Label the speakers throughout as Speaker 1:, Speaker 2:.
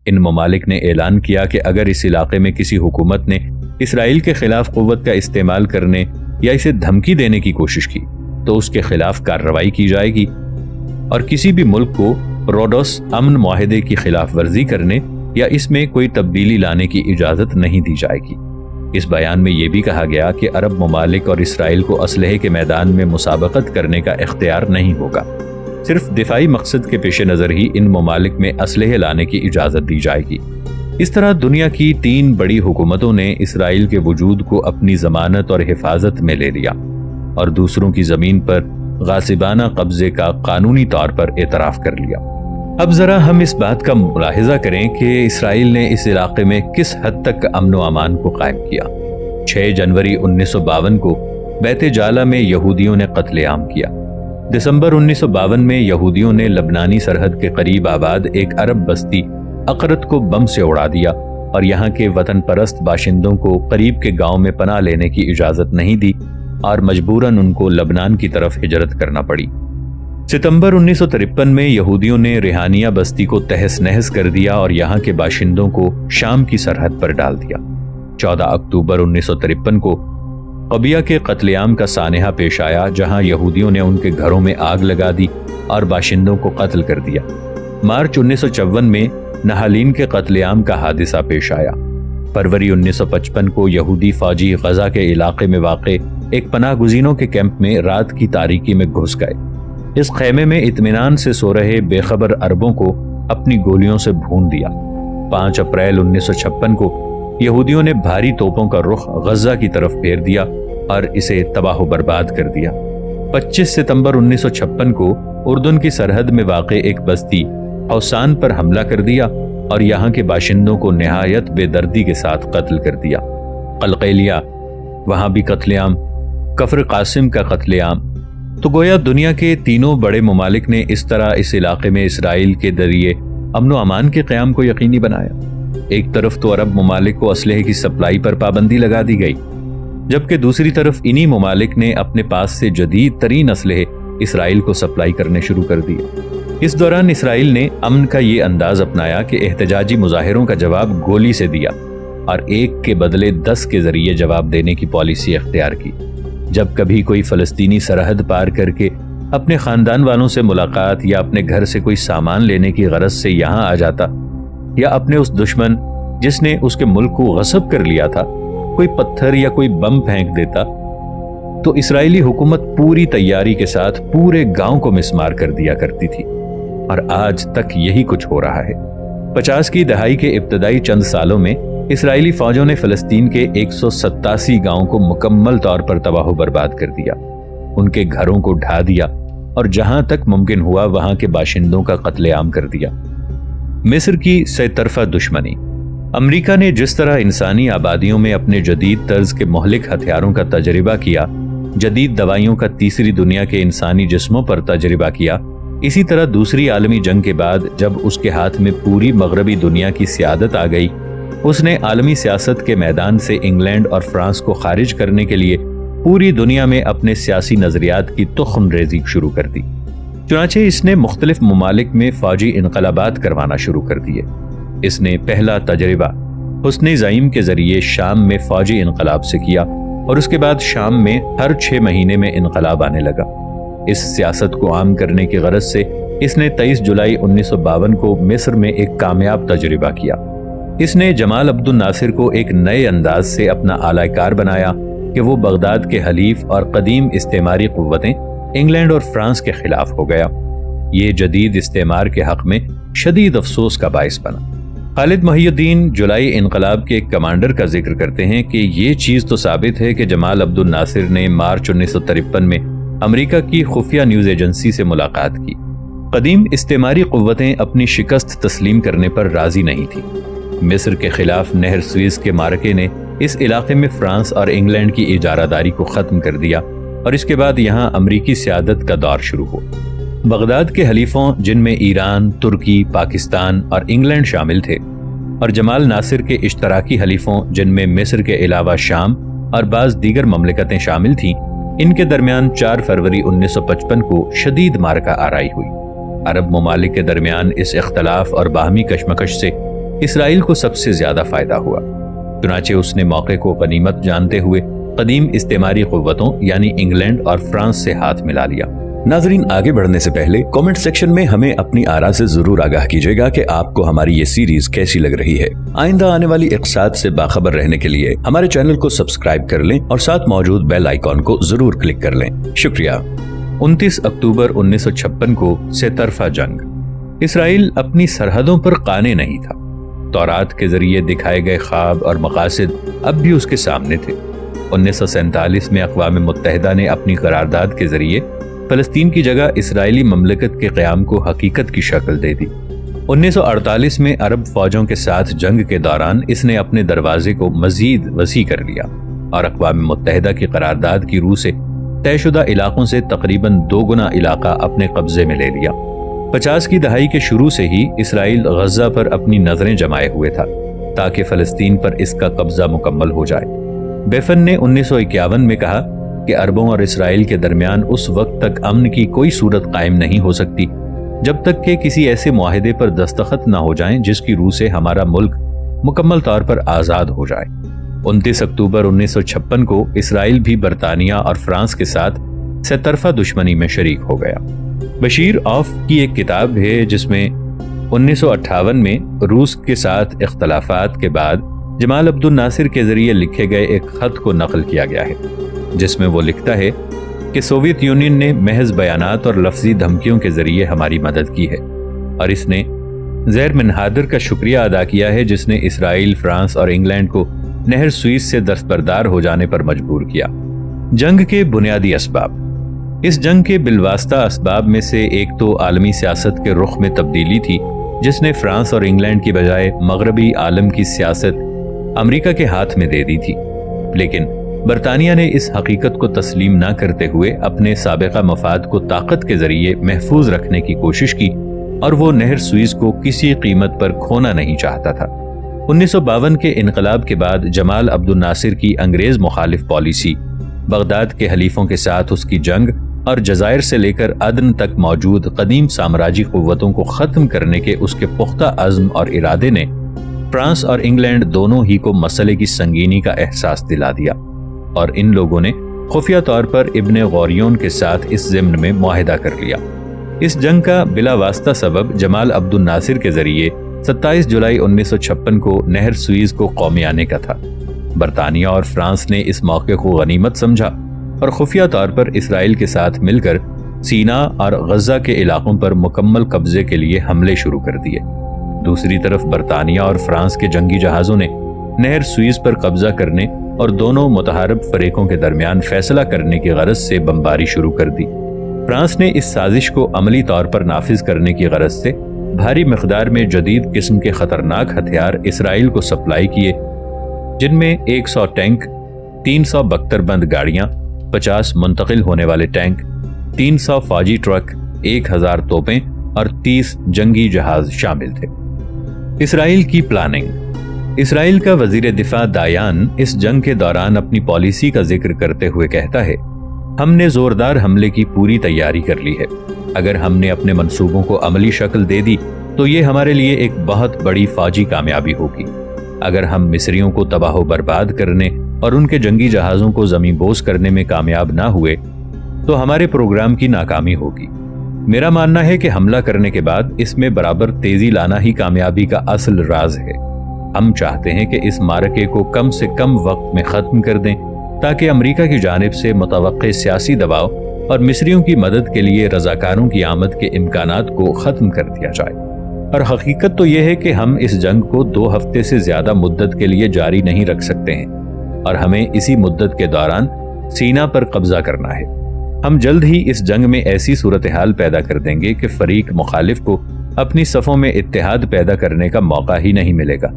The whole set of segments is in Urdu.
Speaker 1: ان ممالک نے اعلان کیا کہ اگر اس علاقے میں کسی حکومت نے اسرائیل کے خلاف قوت کا استعمال کرنے یا اسے دھمکی دینے کی کوشش کی تو اس کے خلاف کارروائی کی جائے گی، اور کسی بھی ملک کو روڈوس امن معاہدے کی خلاف ورزی کرنے یا اس میں کوئی تبدیلی لانے کی اجازت نہیں دی جائے گی۔ اس بیان میں یہ بھی کہا گیا کہ عرب ممالک اور اسرائیل کو اسلحے کے میدان میں مسابقت کرنے کا اختیار نہیں ہوگا، صرف دفاعی مقصد کے پیش نظر ہی ان ممالک میں اسلحے لانے کی اجازت دی جائے گی۔ اس طرح دنیا کی 3 بڑی حکومتوں نے اسرائیل کے وجود کو اپنی ضمانت اور حفاظت میں لے لیا اور دوسروں کی زمین پر غاصبانہ قبضے کا قانونی طور پر اعتراف کر لیا۔ اب ذرا ہم اس بات کا ملاحظہ کریں کہ اسرائیل نے اس علاقے میں کس حد تک امن و امان کو قائم کیا۔ 6 جنوری 1952 کو بیت جالا میں یہودیوں نے قتل عام کیا۔ دسمبر 1952 میں یہودیوں نے لبنانی سرحد کے قریب آباد ایک عرب بستی اقرت کو بم سے اڑا دیا اور یہاں کے وطن پرست باشندوں کو قریب کے گاؤں میں پناہ لینے کی اجازت نہیں دی اور مجبوراً ان کو لبنان کی طرف ہجرت کرنا پڑی۔ ستمبر 1953 میں یہودیوں نے ریحانیہ بستی کو تہس نہس کر دیا اور یہاں کے باشندوں کو شام کی سرحد پر ڈال دیا۔ 14 اکتوبر 1953 کو قبیہ کے قتل عام کا سانحہ پیش آیا، جہاں یہودیوں نے ان کے گھروں میں آگ لگا دی اور باشندوں کو قتل کر دیا۔ مارچ 1954 میں نہالین کے قتل عام کا حادثہ پیش آیا۔ فروری 1955 کو یہودی فوجی غزہ کے علاقے میں واقع ایک پناہ گزینوں کے کیمپ میں رات کی تاریکی میں گھس گئے۔ اس خیمے میں اطمینان سے سو رہے بے خبر عربوں کو اپنی گولیوں سے بھون دیا۔ 5 اپریل 1956 کو یہودیوں نے بھاری توپوں کا رخ غزہ کی طرف پھیر دیا اور اسے تباہ و برباد کر دیا۔ 25 ستمبر 1956 کو اردن کی سرحد میں واقع ایک بستی اوسان پر حملہ کر دیا اور یہاں کے باشندوں کو نہایت بے دردی کے ساتھ قتل کر دیا۔ قلقیلیہ، وہاں بھی قتل عام۔ کفر قاسم کا قتل عام۔ تو گویا دنیا کے 3 بڑے ممالک نے اس طرح اس علاقے میں اسرائیل کے ذریعے امن و امان کے قیام کو یقینی بنایا۔ ایک طرف تو عرب ممالک کو اسلحے کی سپلائی پر پابندی لگا دی گئی، جبکہ دوسری طرف انہی ممالک نے اپنے پاس سے جدید ترین اسلحے اسرائیل کو سپلائی کرنے شروع کر دیے۔ اس دوران اسرائیل نے امن کا یہ انداز اپنایا کہ احتجاجی مظاہروں کا جواب گولی سے دیا اور 1 کے بدلے 10 کے ذریعے جواب دینے کی پالیسی اختیار کی۔ جب کبھی کوئی فلسطینی سرحد پار کر کے اپنے خاندان والوں سے ملاقات یا اپنے گھر سے کوئی سامان لینے کی غرض سے یہاں آ جاتا، یا اپنے اس دشمن جس نے اس کے ملک کو غصب کر لیا تھا کوئی پتھر یا کوئی بم پھینک دیتا، تو اسرائیلی حکومت پوری تیاری کے ساتھ پورے گاؤں کو مسمار کر دیا کرتی تھی، اور آج تک یہی کچھ ہو رہا ہے۔ 50 کی دہائی کے ابتدائی چند سالوں میں اسرائیلی فوجوں نے فلسطین کے 187 گاؤں کو مکمل طور پر تباہ و برباد کر دیا، ان کے گھروں کو ڈھا دیا اور جہاں تک ممکن ہوا وہاں کے باشندوں کا قتل عام کر دیا۔ مصر کی سے طرفہ دشمنی۔ امریکہ نے جس طرح انسانی آبادیوں میں اپنے جدید طرز کے مہلک ہتھیاروں کا تجربہ کیا، جدید دوائیوں کا تیسری دنیا کے انسانی جسموں پر تجربہ کیا، اسی طرح دوسری عالمی جنگ کے بعد جب اس کے ہاتھ میں پوری مغربی دنیا کی سیادت آ گئی، اس نے عالمی سیاست کے میدان سے انگلینڈ اور فرانس کو خارج کرنے کے لیے پوری دنیا میں اپنے سیاسی نظریات کی تخم ریزی شروع کر دی۔ چنانچہ اس نے مختلف ممالک میں فوجی انقلابات کروانا شروع کر دیے۔ اس نے پہلا تجربہ حسنِ زعیم کے ذریعے شام میں فوجی انقلاب سے کیا، اور اس کے بعد شام میں ہر 6 مہینے میں انقلاب آنے لگا۔ اس سیاست کو عام کرنے کی غرض سے اس نے 23 جولائی 1952 کو مصر میں ایک کامیاب تجربہ کیا۔ اس نے جمال عبد الناصر کو ایک نئے انداز سے اپنا اعلی کار بنایا کہ وہ بغداد کے حلیف اور قدیم استعماری قوتیں انگلینڈ اور فرانس کے خلاف ہو گیا۔ یہ جدید استعمار کے حق میں شدید افسوس کا باعث بنا۔ خالد محی الدین جولائی انقلاب کے ایک کمانڈر کا ذکر کرتے ہیں کہ یہ چیز تو ثابت ہے کہ جمال عبد الناصر نے مارچ 1953 میں امریکہ کی خفیہ نیوز ایجنسی سے ملاقات کی۔ قدیم استعماری قوتیں اپنی شکست تسلیم کرنے پر راضی نہیں تھیں۔ مصر کے خلاف نہر سوئز کے معرکے نے اس علاقے میں فرانس اور انگلینڈ کی اجارہ داری کو ختم کر دیا، اور اس کے بعد یہاں امریکی سیادت کا دور شروع ہوا۔ بغداد کے حلیفوں جن میں ایران، ترکی، پاکستان اور انگلینڈ شامل تھے، اور جمال ناصر کے اشتراکی حلیفوں جن میں مصر کے علاوہ شام اور بعض دیگر مملکتیں شامل تھیں، ان کے درمیان 4 فروری 1955 کو شدید معرکہ آرائی ہوئی۔ عرب ممالک کے درمیان اس اختلاف اور باہمی کشمکش سے اسرائیل کو سب سے زیادہ فائدہ ہوا۔ چنانچہ اس نے موقع کو غنیمت جانتے ہوئے قدیم استعماری قوتوں یعنی انگلینڈ اور فرانس سے ہاتھ ملا لیا۔ ناظرین، آگے بڑھنے سے پہلے کامنٹ سیکشن میں ہمیں اپنی آراء سے ضرور آگاہ کیجیے گا کہ آپ کو ہماری یہ سیریز کیسی لگ رہی ہے۔ آئندہ آنے والی اقساط سے باخبر رہنے کے لیے ہمارے چینل کو سبسکرائب کر لیں اور ساتھ موجود بیل آئیکن کو ضرور کلک کر لیں۔ شکریہ۔ 29 اکتوبر 1956 کو سے طرفہ جنگ۔ اسرائیل اپنی سرحدوں پر قانع نہیں تھا۔ تورات کے ذریعے دکھائے گئے خواب اور مقاصد اب بھی اس کے سامنے تھے۔ 1947 میں اقوام متحدہ نے اپنی قرارداد کے ذریعے فلسطین کی جگہ اسرائیلی مملکت کے قیام کو حقیقت کی شکل دے دی۔ 1948 میں عرب فوجوں کے ساتھ جنگ کے دوران اس نے اپنے دروازے کو مزید وسیع کر لیا اور اقوام متحدہ کی قرارداد کی روح سے طے شدہ علاقوں سے تقریباً 2 گنا علاقہ اپنے قبضے میں لے لیا۔ 50 کی دہائی کے شروع سے ہی اسرائیل غزہ پر اپنی نظریں جمائے ہوئے تھا تاکہ فلسطین پر اس کا قبضہ مکمل ہو جائے۔ بیفن نے 1951 میں کہا کہ عربوں اور اسرائیل کے درمیان اس وقت تک امن کی کوئی صورت قائم نہیں ہو سکتی جب تک کہ کسی ایسے معاہدے پر دستخط نہ ہو جائیں جس کی روح سے ہمارا ملک مکمل طور پر آزاد ہو جائے۔ 29 اکتوبر 1956 کو اسرائیل بھی برطانیہ اور فرانس کے ساتھ سے طرفہ دشمنی میں شریک ہو گیا۔ بشیر آف کی ایک کتاب ہے جس میں 1958 میں روس کے ساتھ اختلافات کے بعد جمال عبد الناصر کے ذریعے لکھے گئے ایک خط کو نقل کیا گیا ہے، جس میں وہ لکھتا ہے کہ سوویت یونین نے محض بیانات اور لفظی دھمکیوں کے ذریعے ہماری مدد کی ہے، اور اس نے زیر منحادر کا شکریہ ادا کیا ہے جس نے اسرائیل، فرانس اور انگلینڈ کو نہر سوئس سے دستبردار ہو جانے پر مجبور کیا۔ جنگ کے بنیادی اسباب۔ اس جنگ کے بالواسطہ اسباب میں سے ایک تو عالمی سیاست کے رخ میں تبدیلی تھی جس نے فرانس اور انگلینڈ کی بجائے مغربی عالم کی سیاست امریکہ کے ہاتھ میں دے دی تھی، لیکن برطانیہ نے اس حقیقت کو تسلیم نہ کرتے ہوئے اپنے سابقہ مفاد کو طاقت کے ذریعے محفوظ رکھنے کی کوشش کی اور وہ نہر سوئس کو کسی قیمت پر کھونا نہیں چاہتا تھا۔ 1952 کے انقلاب کے بعد جمال عبد الناصر کی انگریز مخالف پالیسی، بغداد کے حلیفوں کے ساتھ اس کی جنگ اور جزائر سے لے کر عدن تک موجود قدیم سامراجی قوتوں کو ختم کرنے کے اس کے پختہ عزم اور ارادے نے فرانس اور انگلینڈ دونوں ہی کو مسئلے کی سنگینی کا احساس دلا دیا، اور ان لوگوں نے خفیہ طور پر ابن غوریون کے ساتھ اس ضمن میں معاہدہ کر لیا۔ اس جنگ کا بلا واسطہ سبب جمال عبد الناصر کے ذریعے 27 جولائی 1956 کو نہر سوئس کو قومی آنے کا تھا۔ برطانیہ اور فرانس نے اس موقع کو غنیمت سمجھا اور خفیہ طور پر اسرائیل کے ساتھ مل کر سینا اور غزہ کے علاقوں پر مکمل قبضے کے لیے حملے شروع کر دیے۔ دوسری طرف برطانیہ اور فرانس کے جنگی جہازوں نے نہر سوئس پر قبضہ کرنے اور دونوں متحارب فریقوں کے درمیان فیصلہ کرنے کی غرض سے بمباری شروع کر دی۔ فرانس نے اس سازش کو عملی طور پر نافذ کرنے کی غرض سے بھاری مقدار میں جدید قسم کے خطرناک ہتھیار اسرائیل کو سپلائی کیے، جن میں 100 ٹینک، 300 بختر بند گاڑیاں، 50 منتقل ہونے والے ٹینک، 300 فوجی ٹرک، 1000 توپیں اور 30 جنگی جہاز شامل تھے۔ اسرائیل کی پلاننگ۔ اسرائیل کا وزیر دفاع دایان اس جنگ کے دوران اپنی پالیسی کا ذکر کرتے ہوئے کہتا ہے، ہم نے زوردار حملے کی پوری تیاری کر لی ہے۔ اگر ہم نے اپنے منصوبوں کو عملی شکل دے دی تو یہ ہمارے لیے ایک بہت بڑی فوجی کامیابی ہوگی۔ اگر ہم مصریوں کو تباہ و برباد کرنے اور ان کے جنگی جہازوں کو زمین بوس کرنے میں کامیاب نہ ہوئے تو ہمارے پروگرام کی ناکامی ہوگی۔ میرا ماننا ہے کہ حملہ کرنے کے بعد اس میں برابر تیزی لانا ہی کامیابی کا اصل راز ہے۔ ہم چاہتے ہیں کہ اس معرکے کو کم سے کم وقت میں ختم کر دیں تاکہ امریکہ کی جانب سے متوقع سیاسی دباؤ اور مصریوں کی مدد کے لیے رضاکاروں کی آمد کے امکانات کو ختم کر دیا جائے۔ اور حقیقت تو یہ ہے کہ ہم اس جنگ کو 2 ہفتے سے زیادہ مدت کے لیے جاری نہیں رکھ سکتے ہیں، اور ہمیں اسی مدت کے دوران سینا پر قبضہ کرنا ہے۔ ہم جلد ہی اس جنگ میں ایسی صورتحال پیدا کر دیں گے کہ فریق مخالف کو اپنی صفوں میں اتحاد پیدا کرنے کا موقع ہی نہیں ملے گا،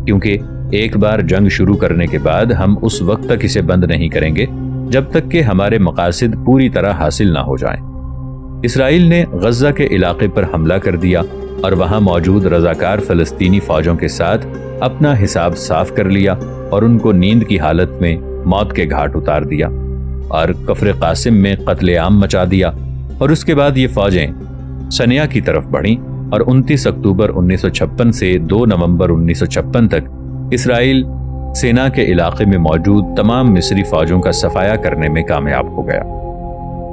Speaker 1: کیونکہ ایک بار جنگ شروع کرنے کے بعد ہم اس وقت تک اسے بند نہیں کریں گے جب تک کہ ہمارے مقاصد پوری طرح حاصل نہ ہو جائیں۔ اسرائیل نے غزہ کے علاقے پر حملہ کر دیا اور وہاں موجود رضاکار فلسطینی فوجوں کے ساتھ اپنا حساب صاف کر لیا اور ان کو نیند کی حالت میں موت کے گھاٹ اتار دیا اور کفر قاسم میں قتل عام مچا دیا، اور اس کے بعد یہ فوجیں سنیا کی طرف بڑھیں اور 29 اکتوبر 1956 سے 2 نومبر 1956 تک اسرائیل سینا کے علاقے میں موجود تمام مصری فوجوں کا صفایا کرنے میں کامیاب ہو گیا۔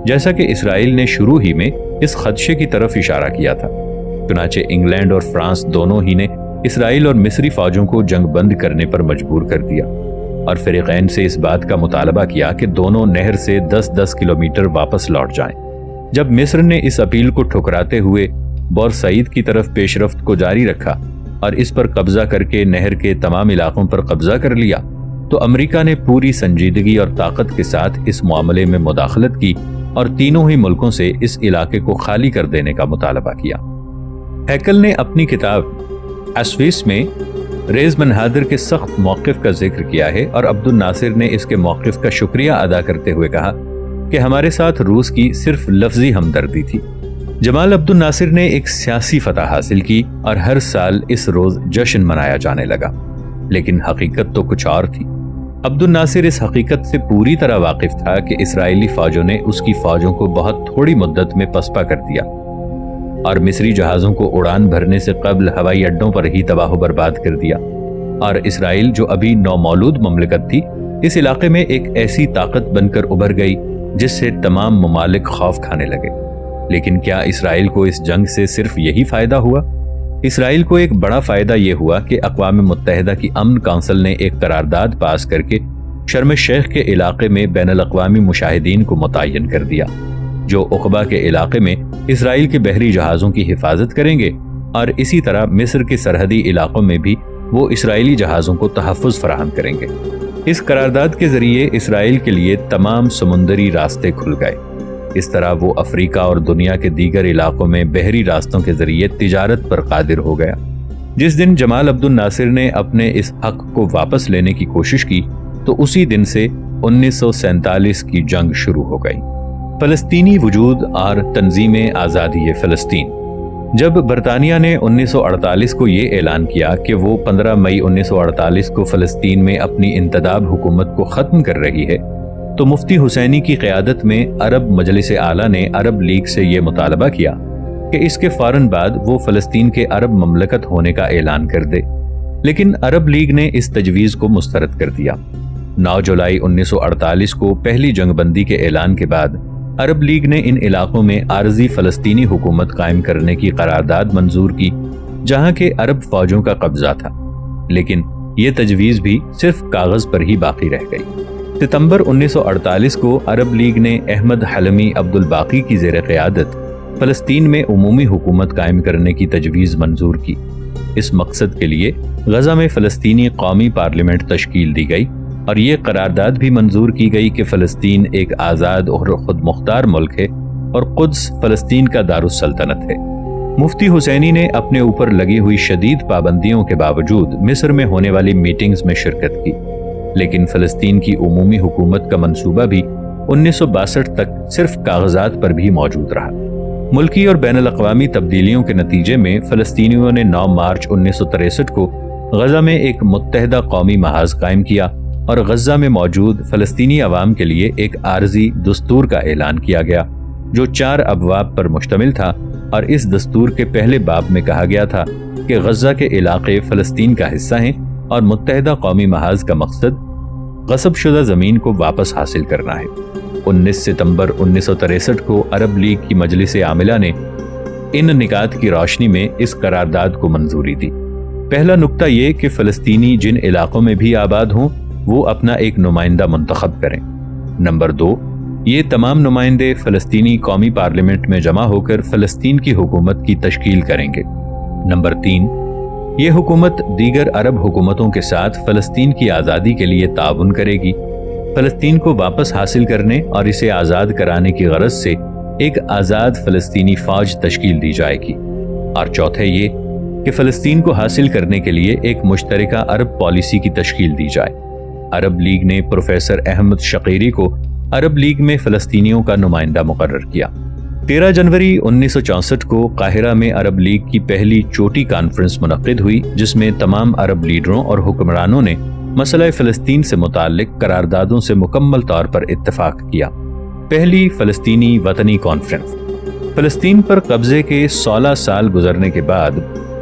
Speaker 1: جیسا کہ اسرائیل نے شروع ہی میں اس خدشے کی طرف اشارہ کیا تھا، چنانچہ انگلینڈ اور فرانس دونوں ہی نے اسرائیل اور مصری فوجوں کو جنگ بند کرنے پر مجبور کر دیا اور فریقین سے اس بات کا مطالبہ کیا کہ دونوں نہر سے 10-10 کلومیٹر واپس لوٹ جائیں۔ جب مصر نے اس اپیل کو ٹھکراتے ہوئے بورسعید کی طرف پیش رفت کو جاری رکھا اور اس پر قبضہ کر کے نہر کے تمام علاقوں پر قبضہ کر لیا، تو امریکہ نے پوری سنجیدگی اور طاقت کے ساتھ اس معاملے میں مداخلت کی اور تینوں ہی ملکوں سے اس علاقے کو خالی کر دینے کا مطالبہ کیا۔ ہیکل نے اپنی کتاب اسویس میں ریز منہادر کے سخت موقف کا ذکر کیا ہے اور عبد الناصر نے اس کے موقف کا شکریہ ادا کرتے ہوئے کہا کہ ہمارے ساتھ روس کی صرف لفظی ہمدردی تھی۔ جمال عبد الناصر نے ایک سیاسی فتح حاصل کی اور ہر سال اس روز جشن منایا جانے لگا، لیکن حقیقت تو کچھ اور تھی۔ عبد الناصر اس حقیقت سے پوری طرح واقف تھا کہ اسرائیلی فوجوں نے اس کی فوجوں کو بہت تھوڑی مدت میں پسپا کر دیا اور مصری جہازوں کو اڑان بھرنے سے قبل ہوائی اڈوں پر ہی تباہ و برباد کر دیا، اور اسرائیل جو ابھی نومولود مملکت تھی اس علاقے میں ایک ایسی طاقت بن کر ابھر گئی جس سے تمام ممالک خوف کھانے لگے۔ لیکن کیا اسرائیل کو اس جنگ سے صرف یہی فائدہ ہوا؟ اسرائیل کو ایک بڑا فائدہ یہ ہوا کہ اقوام متحدہ کی امن کونسل نے ایک قرارداد پاس کر کے شرم الشیخ کے علاقے میں بین الاقوامی مشاہدین کو متعین کر دیا، جو عقبہ کے علاقے میں اسرائیل کے بحری جہازوں کی حفاظت کریں گے، اور اسی طرح مصر کے سرحدی علاقوں میں بھی وہ اسرائیلی جہازوں کو تحفظ فراہم کریں گے۔ اس قرارداد کے ذریعے اسرائیل کے لیے تمام سمندری راستے کھل گئے۔ اس طرح وہ افریقہ اور دنیا کے دیگر علاقوں میں بحری راستوں کے ذریعے تجارت پر قادر ہو گیا۔ جس دن جمال عبد الناصر نے اپنے اس حق کو واپس لینے کی کوشش کی تو اسی دن سے 1947 کی جنگ شروع ہو گئی۔ فلسطینی وجود اور تنظیم آزادی فلسطین۔ جب برطانیہ نے 1948 کو یہ اعلان کیا کہ وہ 15 مئی 1948 کو فلسطین میں اپنی انتداب حکومت کو ختم کر رہی ہے، تو مفتی حسینی کی قیادت میں عرب مجلس اعلیٰ نے عرب لیگ سے یہ مطالبہ کیا کہ اس کے فوراً بعد وہ فلسطین کے عرب مملکت ہونے کا اعلان کر دے، لیکن عرب لیگ نے اس تجویز کو مسترد کر دیا۔ 9 جولائی 1948 کو پہلی جنگ بندی کے اعلان کے بعد عرب لیگ نے ان علاقوں میں عارضی فلسطینی حکومت قائم کرنے کی قرارداد منظور کی جہاں کے عرب فوجوں کا قبضہ تھا، لیکن یہ تجویز بھی صرف کاغذ پر ہی باقی رہ گئی۔ ستمبر 1948 کو عرب لیگ نے احمد حلمی عبد الباقی کی زیر قیادت فلسطین میں عمومی حکومت قائم کرنے کی تجویز منظور کی۔ اس مقصد کے لیے غزہ میں فلسطینی قومی پارلیمنٹ تشکیل دی گئی اور یہ قرارداد بھی منظور کی گئی کہ فلسطین ایک آزاد اور خود مختار ملک ہے اور قدس فلسطین کا دارالسلطنت ہے۔ مفتی حسینی نے اپنے اوپر لگی ہوئی شدید پابندیوں کے باوجود مصر میں ہونے والی میٹنگز میں شرکت کی، لیکن فلسطین کی عمومی حکومت کا منصوبہ بھی 1962 تک صرف کاغذات پر بھی موجود رہا۔ ملکی اور بین الاقوامی تبدیلیوں کے نتیجے میں فلسطینیوں نے 9 مارچ 1963 کو غزہ میں ایک متحدہ قومی محاذ قائم کیا اور غزہ میں موجود فلسطینی عوام کے لیے ایک عارضی دستور کا اعلان کیا گیا جو 4 ابواب پر مشتمل تھا، اور اس دستور کے پہلے باب میں کہا گیا تھا کہ غزہ کے علاقے فلسطین کا حصہ ہیں اور متحدہ قومی محاذ کا مقصد غصب شدہ زمین کو واپس حاصل کرنا ہے۔ 19 ستمبر 1963 کو عرب لیگ کی مجلس عاملہ نے ان نکات کی روشنی میں اس قرارداد کو منظوری دی۔ پہلا نکتہ یہ کہ فلسطینی جن علاقوں میں بھی آباد ہوں وہ اپنا ایک نمائندہ منتخب کریں۔ نمبر 2، یہ تمام نمائندے فلسطینی قومی پارلیمنٹ میں جمع ہو کر فلسطین کی حکومت کی تشکیل کریں گے۔ نمبر 3، یہ حکومت دیگر عرب حکومتوں کے ساتھ فلسطین کی آزادی کے لیے تعاون کرے گی۔ فلسطین کو واپس حاصل کرنے اور اسے آزاد کرانے کی غرض سے ایک آزاد فلسطینی فوج تشکیل دی جائے گی۔ اور چوتھے یہ کہ فلسطین کو حاصل کرنے کے لیے ایک مشترکہ عرب پالیسی کی تشکیل دی جائے۔ عرب لیگ نے پروفیسر احمد شقیری کو عرب لیگ میں فلسطینیوں کا نمائندہ مقرر کیا۔ 13 جنوری 1964 کو قاہرہ میں عرب لیگ کی پہلی چوٹی کانفرنس منعقد ہوئی جس میں تمام عرب لیڈروں اور حکمرانوں نے مسئلہ فلسطین سے متعلق قراردادوں سے مکمل طور پر اتفاق کیا۔ پہلی فلسطینی وطنی کانفرنس فلسطین پر قبضے کے 16 سال گزرنے کے بعد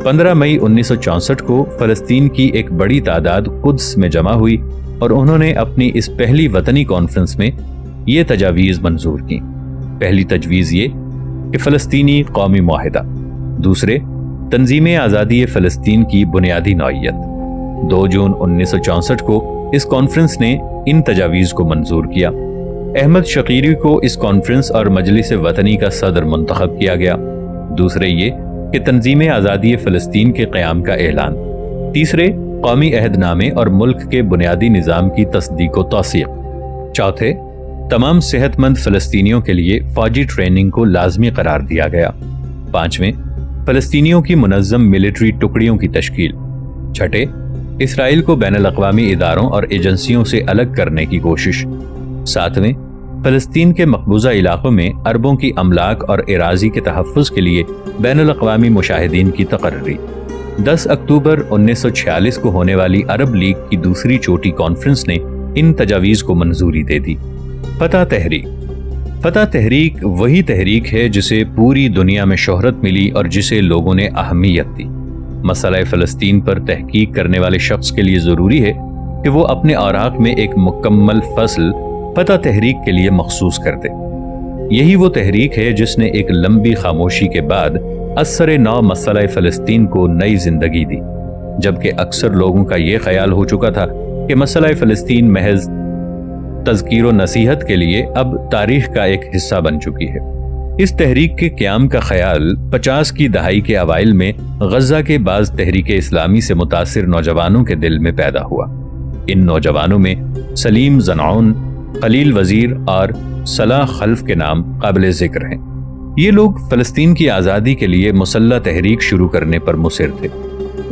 Speaker 1: 15 مئی 1964 کو فلسطین کی ایک بڑی تعداد قدس میں جمع ہوئی اور انہوں نے اپنی اس پہلی وطنی کانفرنس میں یہ تجاویز منظور کی۔ پہلی تجویز یہ کہ فلسطینی قومی معاہدہ، دوسرے تنظیم آزادی فلسطین کی بنیادی نوعیت۔ 2 جون 1964 کو اس کانفرنس نے ان تجاویز کو منظور کیا۔ احمد شقیری کو اس کانفرنس اور مجلس وطنی کا صدر منتخب کیا گیا۔ دوسرے یہ کہ تنظیم آزادی فلسطین کے قیام کا اعلان۔ تیسرے قومی عہد نامے اور ملک کے بنیادی نظام کی تصدیق و توثیق۔ چوتھے تمام صحت مند فلسطینیوں کے لیے فوجی ٹریننگ کو لازمی قرار دیا گیا۔ پانچویں فلسطینیوں کی منظم ملٹری ٹکڑیوں کی تشکیل۔ چھٹے اسرائیل کو بین الاقوامی اداروں اور ایجنسیوں سے الگ کرنے کی کوشش۔ ساتویں فلسطین کے مقبوضہ علاقوں میں عربوں کی املاک اور اراضی کے تحفظ کے لیے بین الاقوامی مشاہدین کی تقرری۔ 10 اکتوبر 1946 کو ہونے والی عرب لیگ کی دوسری چوٹی کانفرنس نے ان تجاویز کو منظوری دے دی۔ فتح تحریک۔ فتح تحریک وہی تحریک ہے جسے پوری دنیا میں شہرت ملی اور جسے لوگوں نے اہمیت دی۔ مسئلہ فلسطین پر تحقیق کرنے والے شخص کے لیے ضروری ہے کہ وہ اپنے اوراق میں ایک مکمل فصل فتح تحریک کے لیے مخصوص کر دے۔ یہی وہ تحریک ہے جس نے ایک لمبی خاموشی کے بعد اثر نو مسئلہ فلسطین کو نئی زندگی دی، جبکہ اکثر لوگوں کا یہ خیال ہو چکا تھا کہ مسئلہ فلسطین محض تذکیر و نصیحت کے لیے اب تاریخ کا ایک حصہ بن چکی ہے۔ اس تحریک کے قیام کا خیال 50 کی دہائی کے اوائل میں غزہ کے بعض تحریک اسلامی سے متاثر نوجوانوں کے دل میں پیدا ہوا۔ ان نوجوانوں میں سلیم زنعون، خلیل وزیر اور صلاح خلف کے نام قابل ذکر ہیں۔ یہ لوگ فلسطین کی آزادی کے لیے مسلح تحریک شروع کرنے پر مصر تھے۔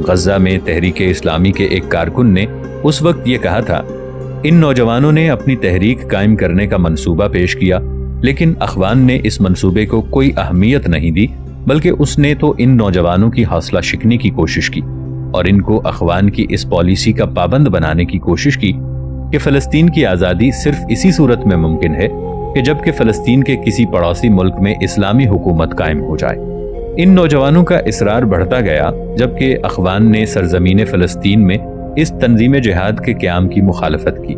Speaker 1: غزہ میں تحریک اسلامی کے ایک کارکن نے اس وقت یہ کہا تھا، ان نوجوانوں نے اپنی تحریک قائم کرنے کا منصوبہ پیش کیا، لیکن اخوان نے اس منصوبے کو کوئی اہمیت نہیں دی، بلکہ اس نے تو ان نوجوانوں کی حوصلہ شکنی کی کوشش کی اور ان کو اخوان کی اس پالیسی کا پابند بنانے کی کوشش کی کہ فلسطین کی آزادی صرف اسی صورت میں ممکن ہے کہ جب کہ فلسطین کے کسی پڑوسی ملک میں اسلامی حکومت قائم ہو جائے۔ ان نوجوانوں کا اصرار بڑھتا گیا، جبکہ اخوان نے سرزمین فلسطین میں اس تنظیم جہاد کے قیام کی مخالفت کی۔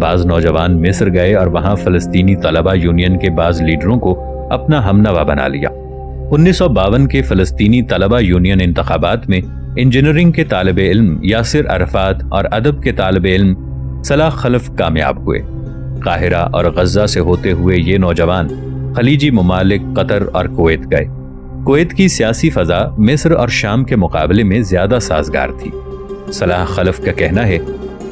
Speaker 1: بعض نوجوان مصر گئے اور وہاں فلسطینی طلبہ یونین کے بعض لیڈروں کو اپنا ہمنوا بنا لیا۔ 1952 کے فلسطینی طلبہ یونین انتخابات میں انجینئرنگ کے طالب علم یاسر عرفات اور ادب کے طالب علم صلاح خلف کامیاب ہوئے۔ قاہرہ اور غزہ سے ہوتے ہوئے یہ نوجوان خلیجی ممالک قطر اور کویت گئے۔ کویت کی سیاسی فضا مصر اور شام کے مقابلے میں زیادہ سازگار تھی۔ صلاح خلف کا کہنا ہے،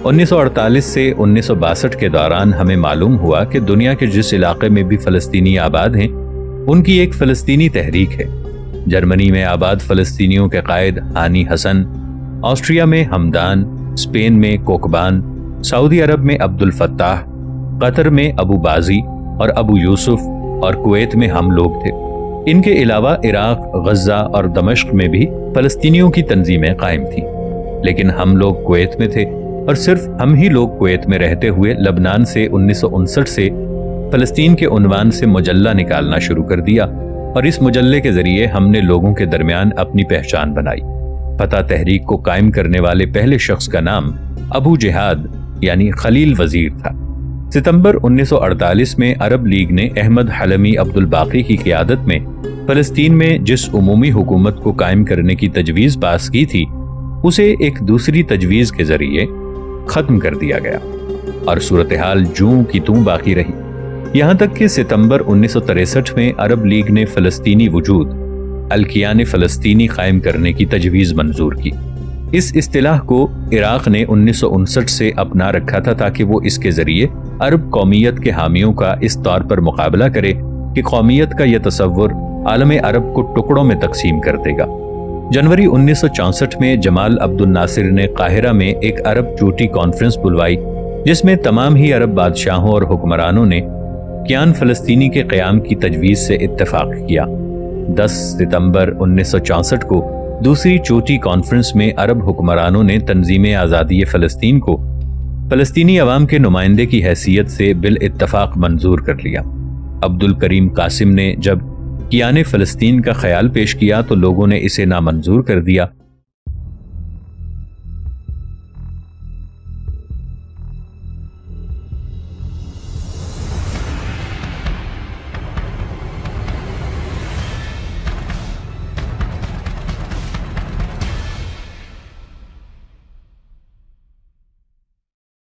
Speaker 1: 1948 سے 1962 کے دوران ہمیں معلوم ہوا کہ دنیا کے جس علاقے میں بھی فلسطینی آباد ہیں ان کی ایک فلسطینی تحریک ہے۔ جرمنی میں آباد فلسطینیوں کے قائد ہانی حسن، آسٹریا میں ہمدان، اسپین میں کوکبان، سعودی عرب میں عبد الفتاح، قطر میں ابو بازی اور ابو یوسف، اور کویت میں ہم لوگ تھے۔ ان کے علاوہ عراق، غزہ اور دمشق میں بھی فلسطینیوں کی تنظیمیں قائم تھیں، لیکن ہم لوگ کویت میں تھے اور صرف ہم ہی لوگ کویت میں رہتے ہوئے لبنان سے 1959 سے فلسطین کے عنوان سے مجلہ نکالنا شروع کر دیا، اور اس مجلے کے ذریعے ہم نے لوگوں کے درمیان اپنی پہچان بنائی۔ فتح تحریک کو قائم کرنے والے پہلے شخص کا نام ابو جہاد یعنی خلیل وزیر تھا۔ ستمبر 1948 میں عرب لیگ نے احمد حلمی عبد الباقی کی قیادت میں فلسطین میں جس عمومی حکومت کو قائم کرنے کی تجویز پاس کی تھی اسے ایک دوسری تجویز کے ذریعے ختم کر دیا گیا، اور صورتحال جوں کی توں باقی رہی، یہاں تک کہ ستمبر 1963 میں عرب لیگ نے فلسطینی وجود الکیان فلسطینی قائم کرنے کی تجویز منظور کی۔ اس اصطلاح کو عراق نے 1959 سے اپنا رکھا تھا تاکہ وہ اس کے ذریعے عرب قومیت کے حامیوں کا اس طور پر مقابلہ کرے کہ قومیت کا یہ تصور عالم عرب کو ٹکڑوں میں تقسیم کر دے گا۔ جنوری 1964 میں جمال عبد الناصر نے قاہرہ میں ایک عرب چوٹی کانفرنس بلوائی، جس میں تمام ہی عرب بادشاہوں اور حکمرانوں نے کیان فلسطینی کے قیام کی تجویز سے اتفاق کیا۔ 10 ستمبر 1964 کو دوسری چوٹی کانفرنس میں عرب حکمرانوں نے تنظیم آزادی فلسطین کو فلسطینی عوام کے نمائندے کی حیثیت سے بالاتفاق منظور کر لیا۔ عبد الکریم قاسم نے جب کیان فلسطین کا خیال پیش کیا تو لوگوں نے اسے نامنظور کر دیا